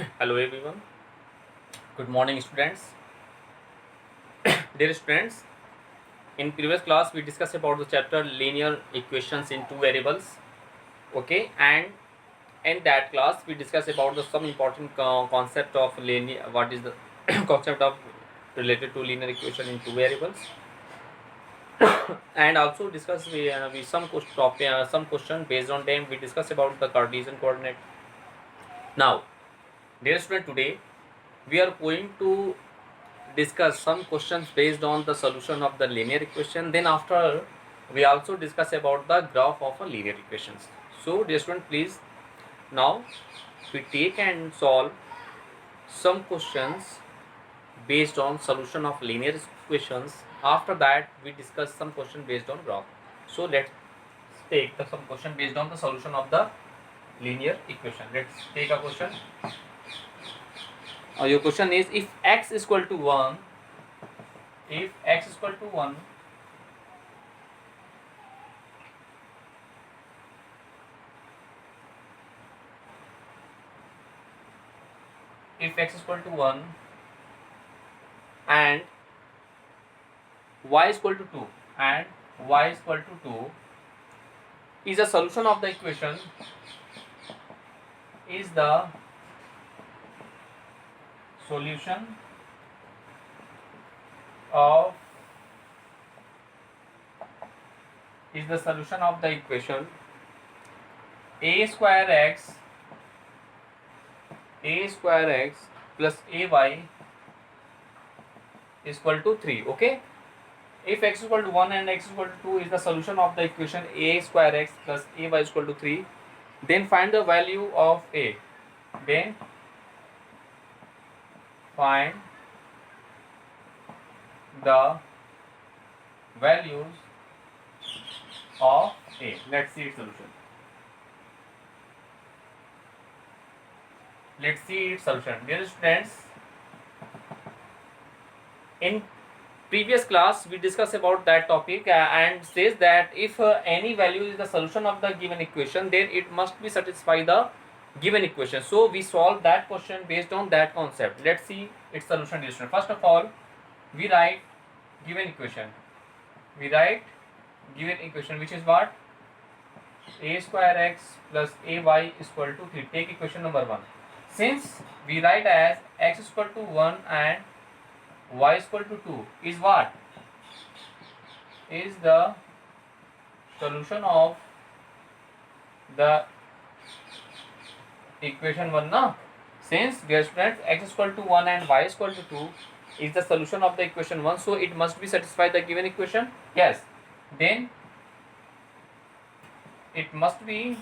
Hello everyone. Good morning students. Dear students, in previous class we discussed about the chapter linear equations in two variables. Okay, and in that class we discussed about the some important concept of linear. What is the concept of related to linear equation in two variables, and also discuss we some some question based on them. We discuss about the Cartesian coordinate. Now, dear student, today we are going to discuss some questions based on the solution of the linear equation. Then after we also discuss about the graph of a linear equations. So dear student, please now we take and solve some questions based on solution of linear equations. After that we discuss some question based on graph. So let's take some question based on the solution of the linear equation. Let's take a question. Your question is, if x is equal to 1, if x is equal to 1, if x is equal to 1 and y is equal to 2 and y is equal to 2 is a solution of the equation, is the solution of the equation a square x plus ay is equal to 3. Okay, if x is equal to 1 and x is equal to 2 is the solution of the equation a square x plus ay is equal to 3, then find the value of a. Then find the values of a. Let's see its solution. Let's see its solution. Dear students, in previous class we discussed about that topic and says that if any value is the solution of the given equation, then it must be satisfy the given equation. So we solve that question based on that concept. Let's see its solution. Dear students, first of all we write given equation. We write given equation, which is what? A square x plus ay is equal to 3. Take equation number 1. Since we write as x is equal to 1 and y is equal to 2, is what? Is the solution of the equation 1, na? Since dear students, x is equal to 1 and y is equal to 2 is the solution of the equation 1, so it must be satisfy the given equation. Yes, then it must be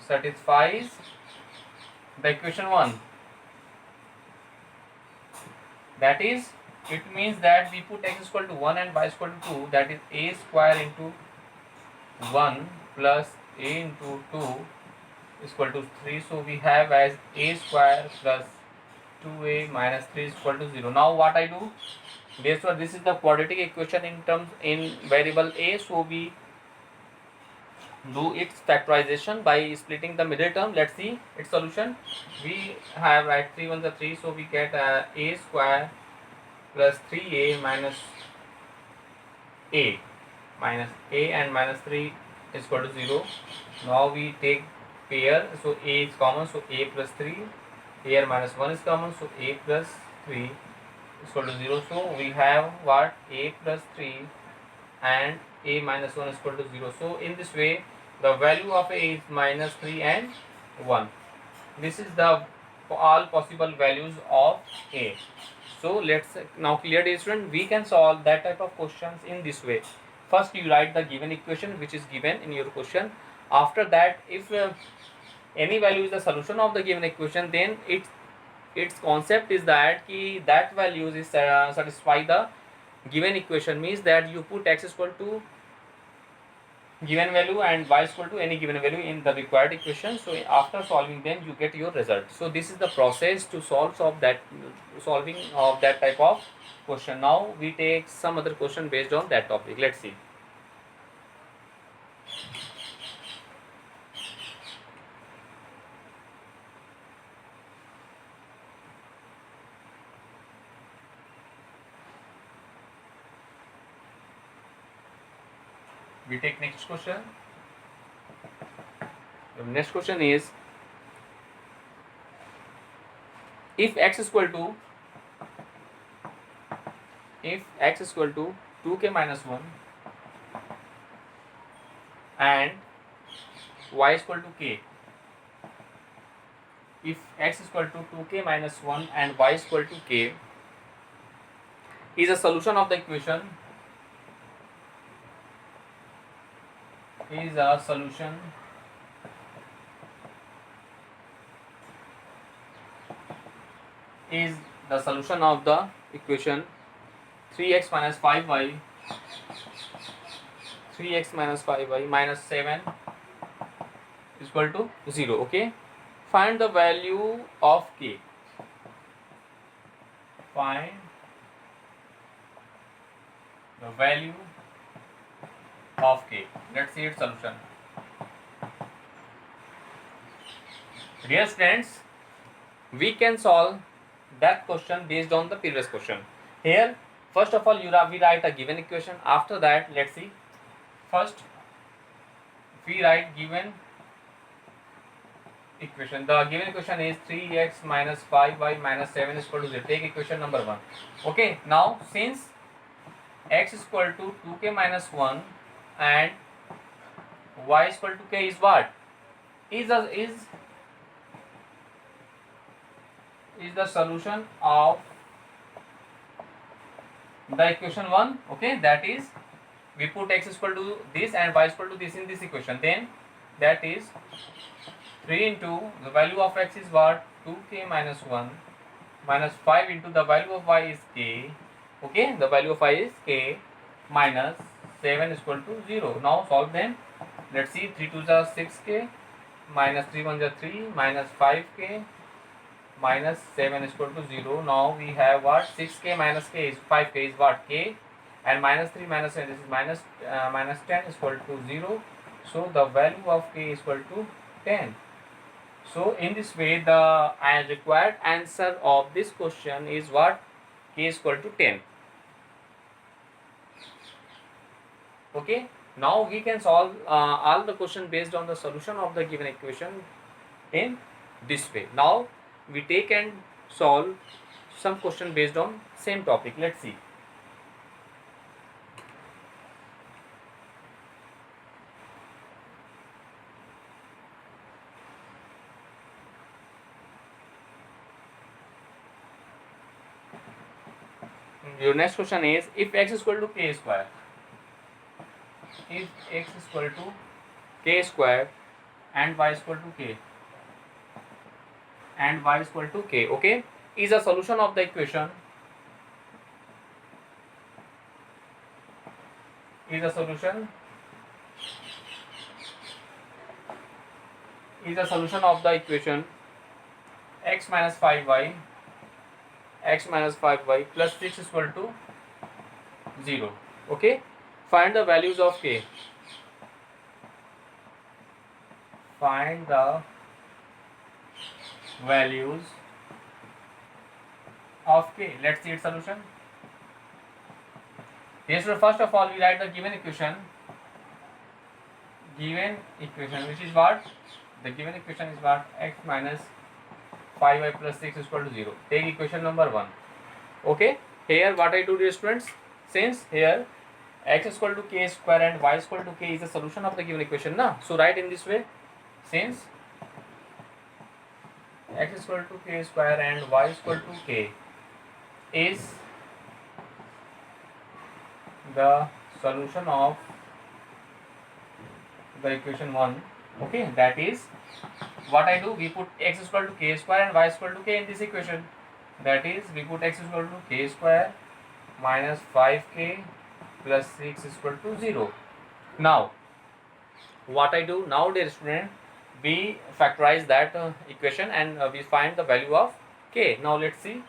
satisfies the equation 1. That is, it means that we put x is equal to 1 and y is equal to 2, that is a square into 1 plus a into 2 is equal to 3. So we have as a square plus 2a minus 3 is equal to 0. Now what I do? Therefore this is the quadratic equation in variable a, so we do its factorization by splitting the middle term. Let's see its solution. We have write 3 1 the 3, so we get a square plus 3a minus a and minus 3 is equal to 0. Now we take pair, so a is common, so a plus 3, here minus 1 is common, so a plus 3 is equal to 0. So we have what? A plus 3 and a minus 1 is equal to 0. So in this way the value of a is minus 3 and 1. This is the all possible values of a. So let's now clear, dear student, we can solve that type of questions in this way. First you write the given equation which is given in your question. After that, if any value is the solution of the given equation, then its concept is that that values is satisfy the given equation, means that you put x is equal to given value and y is equal to any given value in the required equation. So after solving them you get your result. So this is the process to solving of that type of question. Now we take some other question based on that topic. Let's see. we take next question. The next question is, if x is equal to 2k minus 1 and y is equal to k, if x is equal to 2k minus 1 and y is equal to k, is a solution of the equation, is the solution of the equation 3x minus 5y minus 7 is equal to 0. Okay, find the value of k. Find the value of k. Let's see its solution. Dear students, we can solve that question based on the previous question. Here, first of all, we write a given equation. After that, let's see. First, we write given equation. The given equation is 3x minus 5y minus 7 is equal to 0. Take equation number 1. Okay, now since x is equal to 2k minus 1 and y is equal to k is what? Is the solution of the equation 1. Okay, that is, we put x is equal to this and y is equal to this in this equation. Then that is 3 into the value of x is what? 2k minus 1 minus 5 into the value of y is k. Okay, the value of y is k minus 7 is equal to 0. Now solve them. Let's see. 3 2s are 6k minus 3 1s are 3 minus 5k minus 7 is equal to 0. Now we have what? 6k minus k is 5k is what? K, and minus 3 minus 7, this is minus 10 is equal to 0. So the value of k is equal to 10. So in this way, the required answer of this question is what? K is equal to 10. Okay, now we can solve all the question based on the solution of the given equation in this way. Now we take and solve some question based on same topic. Let's see. Your next question is, if x is equal to k square, if x is equal to k square and y is equal to k, and y is equal to k, okay, is a solution of the equation, is a solution of the equation x minus 5y plus 6 is equal to 0. Okay, find the values of k. Find the values of k. Let's see its solution. Yes, so first of all, we write the given equation. Which is what? The given equation is what? X minus 5y plus 6 is equal to 0. Take equation number 1. Okay, here what I do, dear students, since here x is equal to k square and y is equal to k is the solution of the given equation, na? So write in this way, since x is equal to k square and y is equal to k is the solution of the equation 1. Okay, that is, what I do, we put x is equal to k square and y is equal to k in this equation. That is, we put x is equal to k square minus 5k plus 6 is equal to 0. Now what I do now, dear student, we factorize that equation and we find the value of k. Now let's see.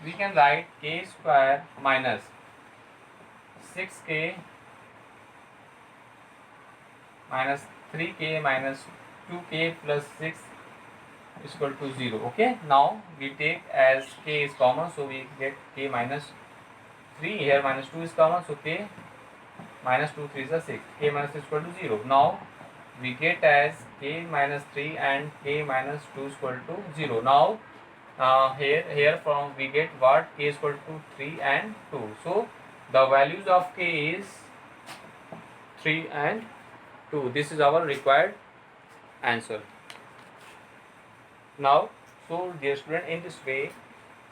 We can write k square minus 6k minus 3k minus 2k plus 6 is equal to 0. Okay, now we take as k is common, so we get k minus 3. Here minus 2 is common, so k minus 2 3 is 6, k minus 3 is equal to 0. Now we get as k minus 3 and k minus 2 is equal to 0. Now here from we get what, k is equal to 3 and 2. So the values of k is 3 and 2. This is our required answer. Now, so dear student, in this way,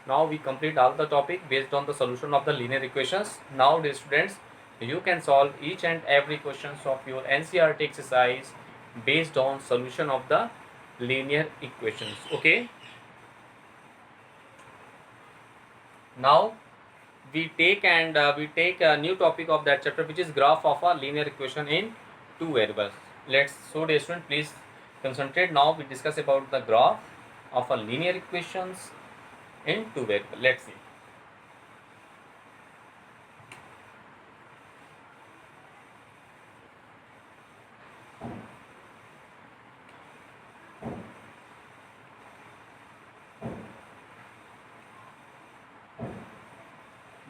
now we complete all the topic based on the solution of the linear equations. Now dear students, you can solve each and every questions of your NCERT exercise based on solution of the linear equations. Okay. Now we take a new topic of that chapter, which is graph of a linear equation in two variables. So dear student, please concentrate. Now we discuss about the graph of a linear equations in two variables. Let's see.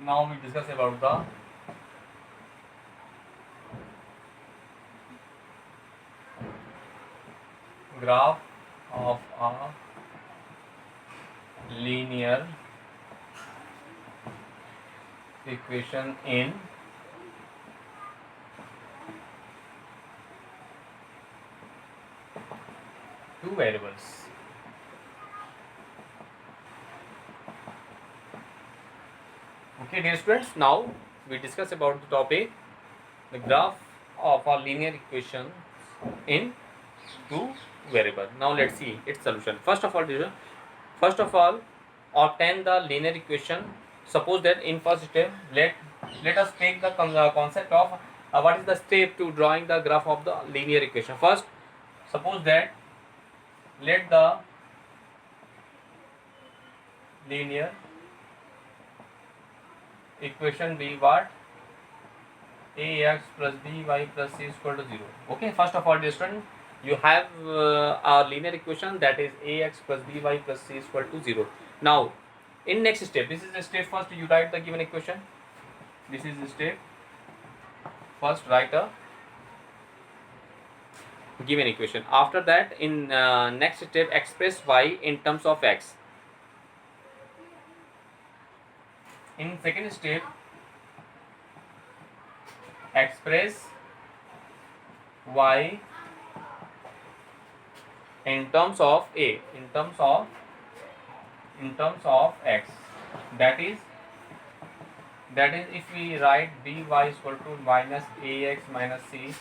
Now we discuss about the graph of a linear equation in two variables. Okay dear students, now we discuss about the topic, the graph of a linear equation in two variable. Now let's see its solution. First of all, obtain the linear equation. Suppose that in first step, let us take the concept of what is the step to drawing the graph of the linear equation. First, suppose that let the linear equation be what, ax plus by plus c is equal to 0. Okay, first of all dear student, you have a linear equation, that is ax plus by plus c is equal to 0. Now in next step, this is the step, first you write the given equation. This is the step, first write a given equation. After that, in next step, express y in terms of x. In second step, express y in terms of a, in terms of x. That is if we write by is equal to minus ax minus c,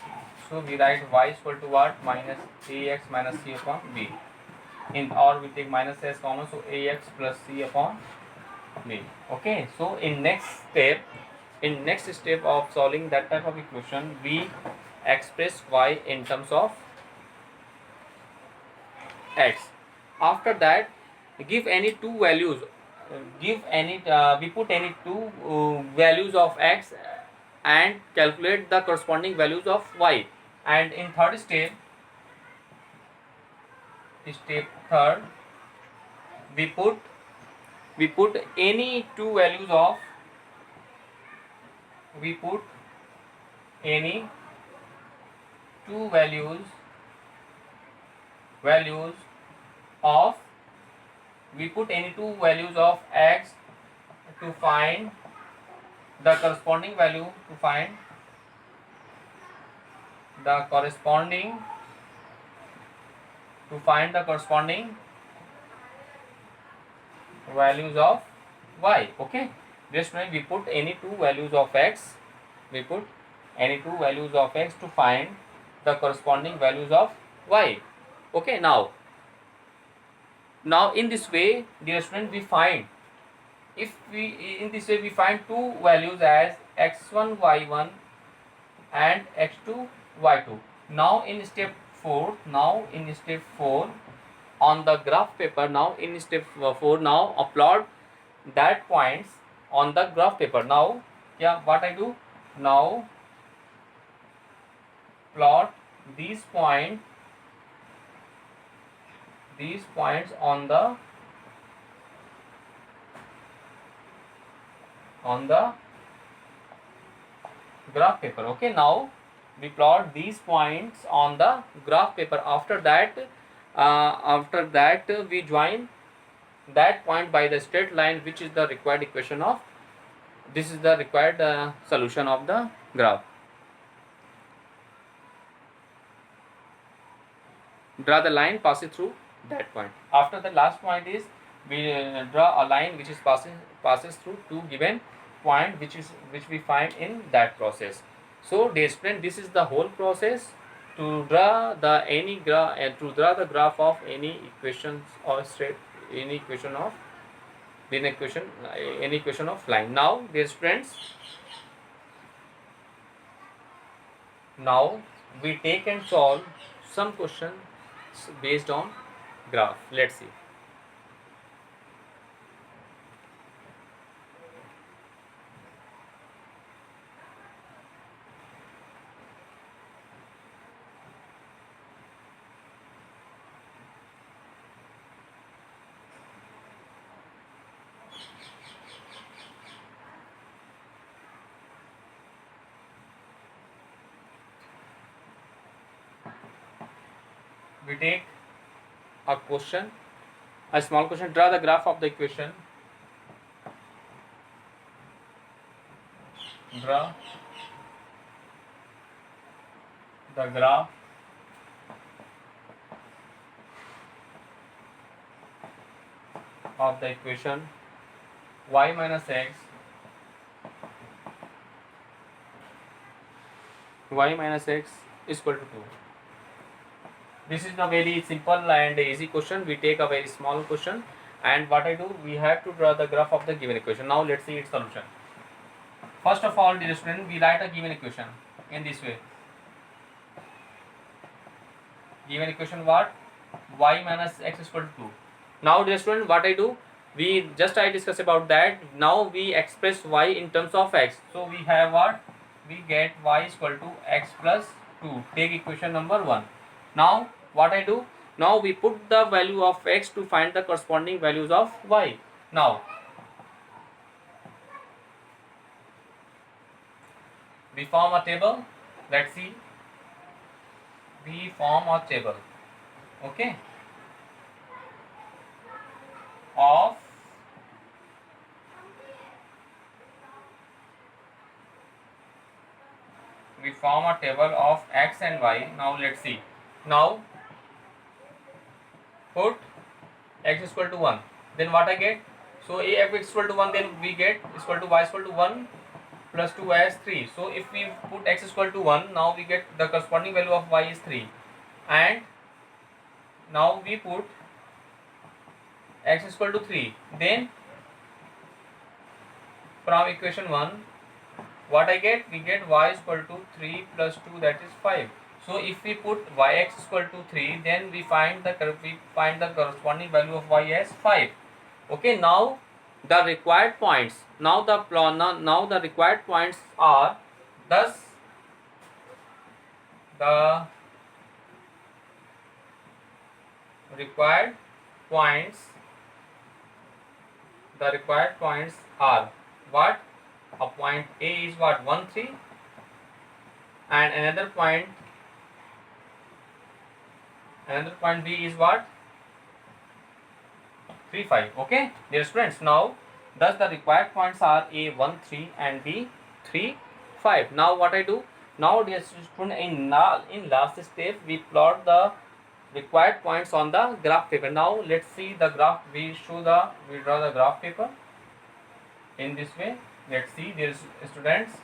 so we write y is equal to what, minus ax minus c upon b, or we take minus s common, so ax plus c upon b. Okay, so in next step of solving that type of equation, we express y in terms of x. After that, give any two values, we put any two values of x and calculate the corresponding values of y. And in third step third, we put any two values of we put any two values of x to find the corresponding value, values of y. Okay, just when we put any two values of x, to find the corresponding values of y. Okay, now in this way, dear student, we find two values as x1 y1 and x2 y2. Now in step 4, on the graph paper, now in step 4, now upload that points on the graph paper. Now what I do, now plot these points on the graph paper. Okay, now we plot these points on the graph paper. After that we join that point by the straight line, which is the required equation of, this is the required solution of the graph. Draw the line passing through that point. After the last point is, we draw a line which is passes through two given point, which we find in that process. So dear student, this is the whole process to draw the graph of any equations or straight, any equation of linear equation, any equation of line. Now dear friends, now we take and solve some questions based on graph. Let's see. We take a question, a small question. Draw the graph of the equation. Draw the graph of the equation y minus x is equal to 2. This is a very simple and easy question. We take a very small question, and what I do, we have to draw the graph of the given equation. Now let's see its solution. First of all, dear student, we write a given equation in this way. Given equation what? Y minus x is equal to 2. Now dear student, what I do, I discuss about that. Now we express y in terms of x. So we have what? We get y is equal to x plus 2. Take equation number 1. Now what I do, now we put the value of x to find the corresponding values of y. Now we form a table. Let's see. We form a table, okay, of x and y. Now let's see. Now put x is equal to 1. Then what I get? So if x is equal to 1, then we get is equal to y is equal to 1 plus 2 as 3. So if we put x is equal to 1, now we get the corresponding value of y is 3. And now we put x is equal to 3. Then from equation 1, what I get? We get y is equal to 3 plus 2, that is 5. So if we put yx is equal to 3, then we find the corresponding value of y as 5. Okay, now the required points. Now the required points are, thus the required points are what? A point A is what? 1 3, and another point B is what? 3 5. Okay, dear students, now thus the required points are A 1 3 and B 3 5. Now what I do, now dear student, in last step we plot the required points on the graph paper. Now let's see the graph. We draw the graph paper in this way. Let's see, dear students,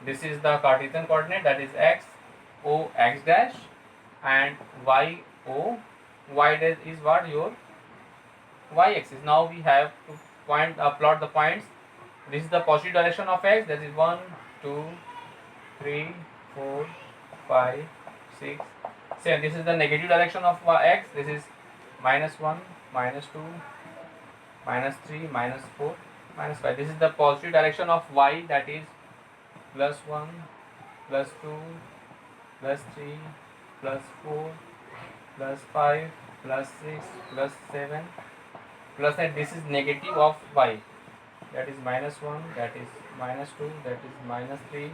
this is the Cartesian coordinate, that is x o x dash, and y o y dash is what? Your y axis. Now we have to plot the points. This is the positive direction of x, that is 1 2 3 4 5 6 7. This is the negative direction of x. This is -1 -2 -3 -4 -5. This is the positive direction of y, that is +1 +2 +3 +4 +5 +6 +7 +8. This is negative of y, that is -1, that is -2, that is -3,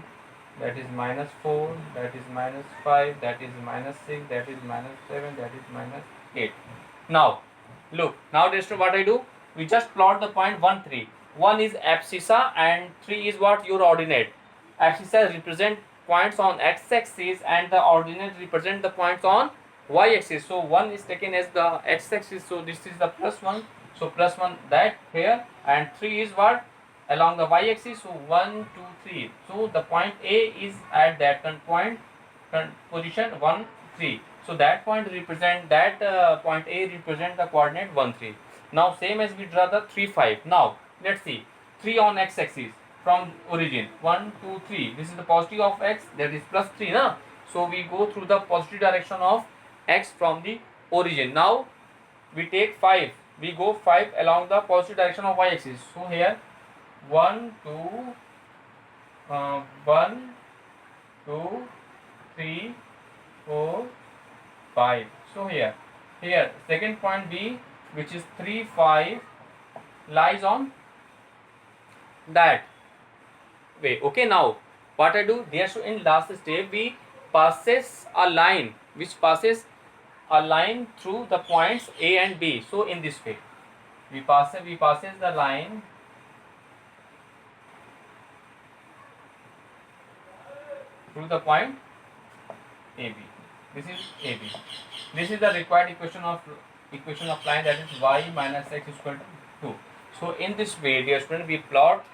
that is -4, that is -5, that is -6, that is -7, that is -8. Now look, now this is what I do. We just plot the point 1, 3. 1 is abscissa and 3 is what? Your ordinate. Abscissa represent points on x-axis and the ordinate represent the points on y-axis. So 1 is taken as the x-axis, so this is the +1. So +1 that here, and 3 is what? Along the y-axis. So 1, 2, 3. So the point A is at that point position 1, 3. So that point represent that point A represent the coordinate 1, 3. Now same as we draw the 3, 5. Now let's see 3 on x-axis from origin 1, 2, 3. This is the positive of x, that is +3, na? So we go through the positive direction of x from the origin. Now we take 5. We go 5 along the positive direction of y-axis. So here 1, 2, 1, 2, 3, 4, 5. So here second point B, which is 3, 5, lies on that way. Okay, now what I do there, so in last step we passes a line, which passes a line through the points A and B. So in this way we passes the line through the point AB. This is AB. This is the required equation of line, that is y minus x is equal to 2. So in this way, dear student, we plot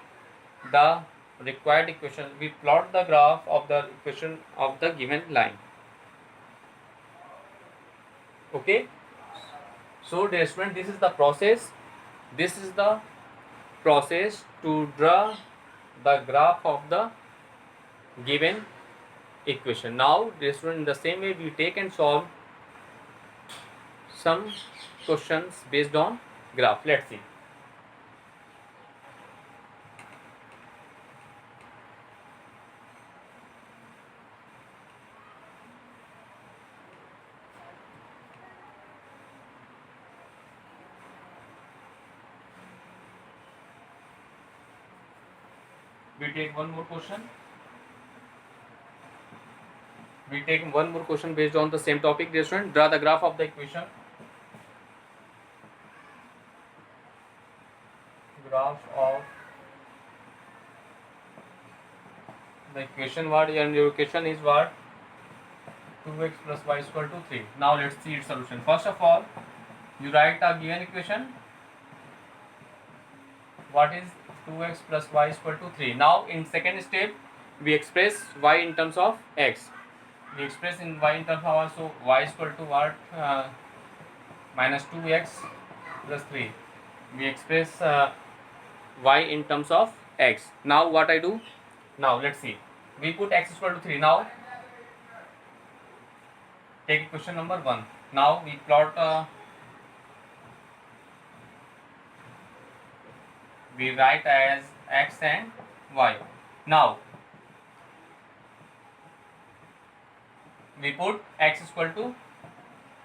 the required equation. We plot the graph of the equation of the given line. Okay. So dear student, this is the process. This is the process to draw the graph of the given equation. Now dear student, in the same way we take and solve some questions based on graph. Let's see. We take one more question. We take one more question based on the same topic, dear student. Draw the graph of the equation. Graph of the equation, what? And your equation is what? 2x plus y is equal to 3. Now let's see its solution. First of all, you write a given equation. What is 2x plus y is equal to 3? Now in second step, we express y in terms of x. We express in y in terms of also y is equal to what? Minus 2x plus 3. We express y in terms of x. Now what I do? Now let's see. We put x is equal to 3. Now take equation number 1. Now we plot. We write as x and y. Now we put x is equal to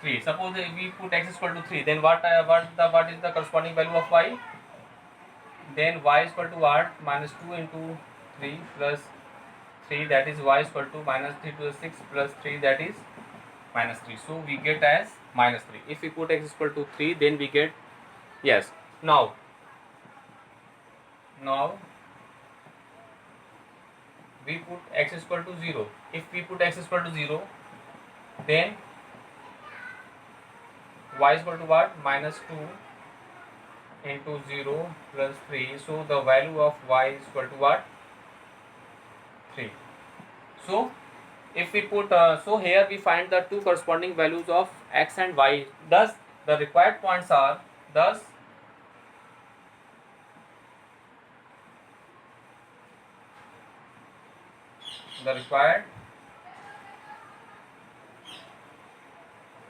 3. Suppose we put x is equal to 3, then what is the corresponding value of y? Then y is equal to what? Minus 2 into 3 plus 3, that is y is equal to minus 3 to the 6 plus 3, that is minus 3. So we get as minus 3. If we put x is equal to 3, then we get yes. Now we put x is equal to 0. If we put x is equal to 0, then y is equal to what? Minus 2 into 0 plus 3. So the value of y is equal to what? 3. So if we put so here we find the two corresponding values of x and y. Thus the required points are the required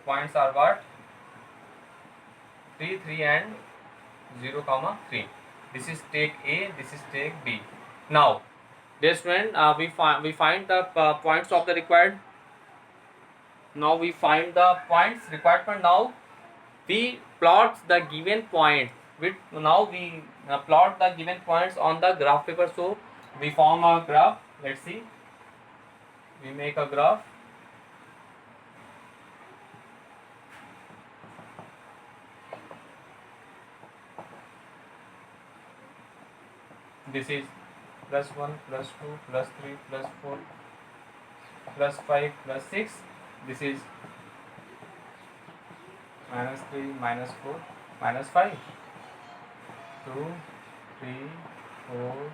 points are what? 3, 3 and 0, 3. This is take A, this is take B. Now this when we find the points of the required. Now we find the points required point. Now we plot the given point with now we plot the given points on the graph paper. So we form a graph. Let's see. we make a graph. This is plus 1, plus 2, plus 3, plus 4, plus 5, plus 6. This is minus 3, minus 4, minus 5. 2, 3, 4,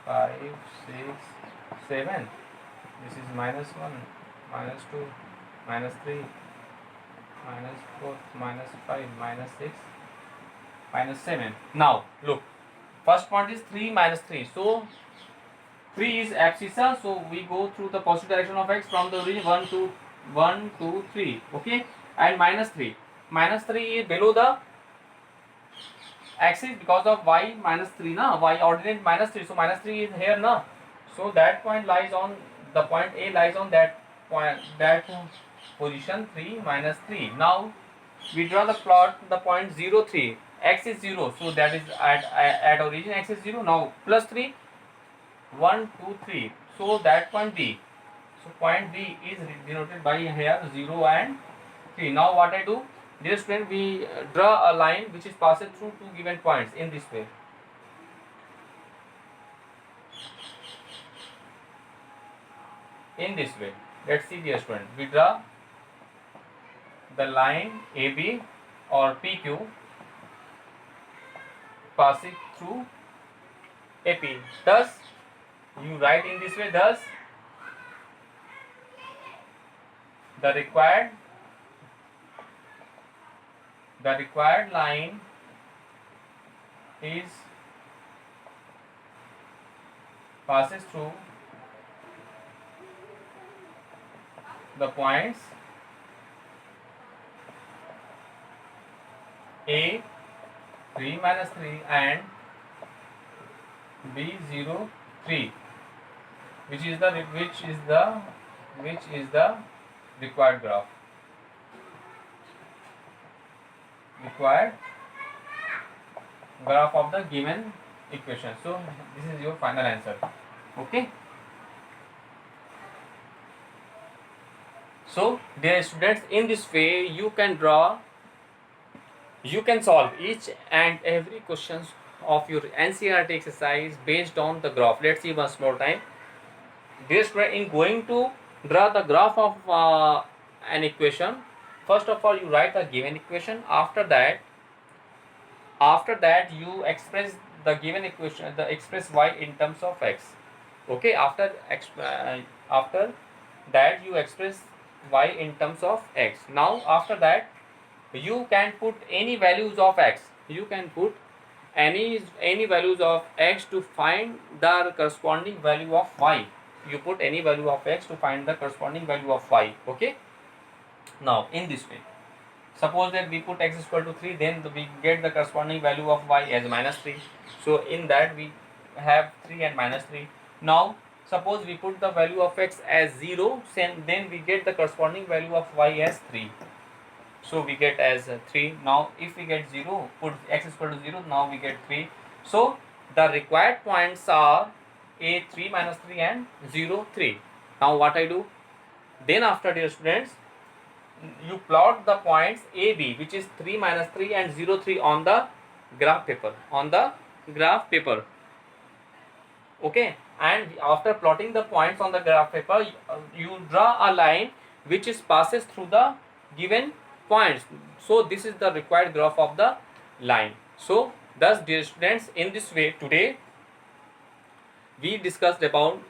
5, 6, 7. This is minus 1, minus 2, minus 3, minus 4, minus 5, minus 6, minus 7. Now look, first point is 3 minus 3. So 3 is abscissa, so we go through the positive direction of x from the origin 1, 2, 3. Okay, and minus 3. Minus 3 is below the axis because of y minus 3 na, y ordinate minus 3, so minus 3 is here na, so that point lies on the point A, lies on that point, that position 3 minus 3. Now we draw the plot, the point 0, 3, x is 0, so that is at origin x is 0. Now plus 3, 1, 2, 3, so that point B, so point B is denoted by here 0 and 3. Now what I do, dear student, we draw a line which is passed through two given points in this way. In this way, let's see, dear student, we draw the line AB or PQ passing through AP. Thus you write in this way, thus the required line is passes through the points A 3 minus 3 and B 0 3, which is the required graph. Required graph of the given equation. So this is your final answer. Okay. So dear students, in this way you can solve each and every questions of your NCERT exercise based on the graph. Let's see once more time. Dear student, in going to draw the graph of an equation, first of all you write the given equation. After that you express the given equation, express y in terms of x. Okay, after that you express y in terms of x. Now after that you can put any values of x. You can put any values of x to find the corresponding value of y. You put any value of x to find the corresponding value of y. Okay. Now in this way, suppose that we put x is equal to 3, then we get the corresponding value of y as minus 3. So in that we have 3 and minus 3. Now suppose we put the value of x as 0, then we get the corresponding value of y as 3. So we get as 3. Now if we get 0, put x is equal to 0, now we get 3. So the required points are A 3 minus 3 and 0 3. Now what I do, then after, dear students, you plot the points AB, which is 3 minus 3 and 0 3 on the graph paper. Okay, and after plotting the points on the graph paper, you draw a line which is passes through the given points. So this is the required graph of the line. So thus, dear students, in this way today we discussed about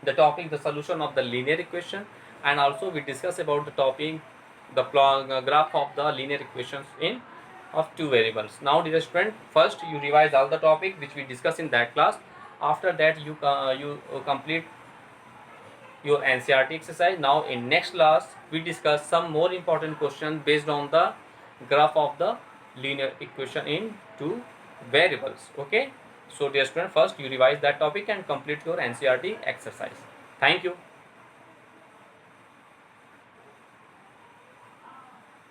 the topic, the solution of the linear equation, and also we discussed about the topic, the graph of the linear equations of two variables. Now dear student, first you revise all the topic which we discussed in that class. After that you complete your NCERT exercise. Now in next class we discuss some more important questions based on the graph of the linear equation in two variables. Okay, so dear student, first you revise that topic and complete your NCERT exercise. Thank you.